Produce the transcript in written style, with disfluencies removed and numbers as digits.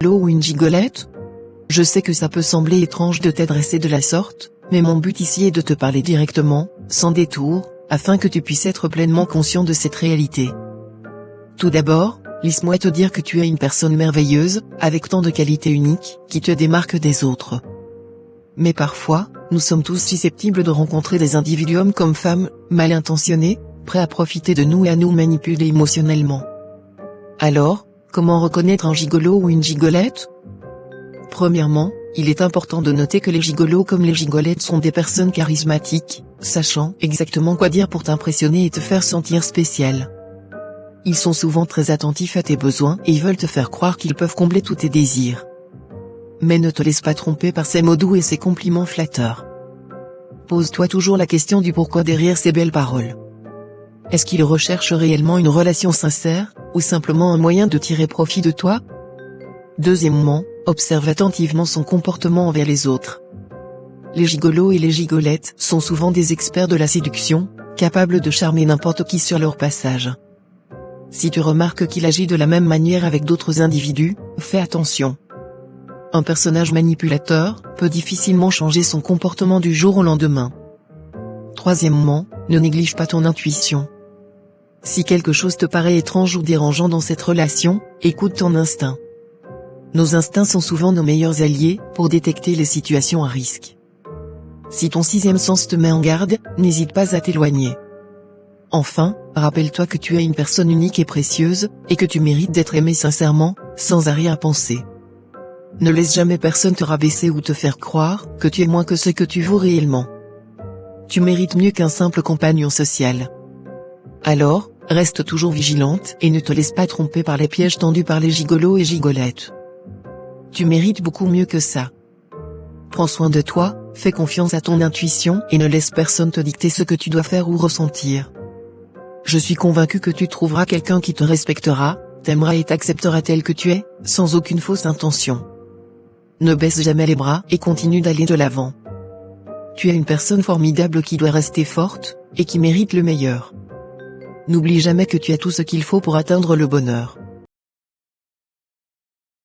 gigolo ou une gigolette? Je sais que ça peut sembler étrange de t'adresser de la sorte, mais mon but ici est de te parler directement, sans détour, afin que tu puisses être pleinement conscient de cette réalité. Tout d'abord, laisse-moi te dire que tu es une personne merveilleuse, avec tant de qualités uniques, qui te démarquent des autres. Mais parfois, nous sommes tous susceptibles de rencontrer des individus hommes comme femmes, mal intentionnés, prêts à profiter de nous et à nous manipuler émotionnellement. Alors, comment reconnaître un gigolo ou une gigolette? Premièrement, il est important de noter que les gigolos comme les gigolettes sont des personnes charismatiques, sachant exactement quoi dire pour t'impressionner et te faire sentir spécial. Ils sont souvent très attentifs à tes besoins et ils veulent te faire croire qu'ils peuvent combler tous tes désirs. Mais ne te laisse pas tromper par ces mots doux et ces compliments flatteurs. Pose-toi toujours la question du pourquoi derrière ces belles paroles. Est-ce qu'ils recherchent réellement une relation sincère, ou simplement un moyen de tirer profit de toi? Deuxièmement, observe attentivement son comportement envers les autres. Les gigolos et les gigolettes sont souvent des experts de la séduction, capables de charmer n'importe qui sur leur passage. Si tu remarques qu'il agit de la même manière avec d'autres individus, fais attention. Un personnage manipulateur peut difficilement changer son comportement du jour au lendemain. Troisièmement, ne néglige pas ton intuition. Si quelque chose te paraît étrange ou dérangeant dans cette relation, écoute ton instinct. Nos instincts sont souvent nos meilleurs alliés pour détecter les situations à risque. Si ton sixième sens te met en garde, n'hésite pas à t'éloigner. Enfin, rappelle-toi que tu es une personne unique et précieuse, et que tu mérites d'être aimé sincèrement, sans arrière-pensée. Ne laisse jamais personne te rabaisser ou te faire croire que tu es moins que ce que tu vaux réellement. Tu mérites mieux qu'un simple compagnon social. Alors, reste toujours vigilante et ne te laisse pas tromper par les pièges tendus par les gigolos et gigolettes. Tu mérites beaucoup mieux que ça. Prends soin de toi, fais confiance à ton intuition et ne laisse personne te dicter ce que tu dois faire ou ressentir. Je suis convaincu que tu trouveras quelqu'un qui te respectera, t'aimera et t'acceptera tel que tu es, sans aucune fausse intention. Ne baisse jamais les bras et continue d'aller de l'avant. Tu es une personne formidable qui doit rester forte, et qui mérite le meilleur. N'oublie jamais que tu as tout ce qu'il faut pour atteindre le bonheur.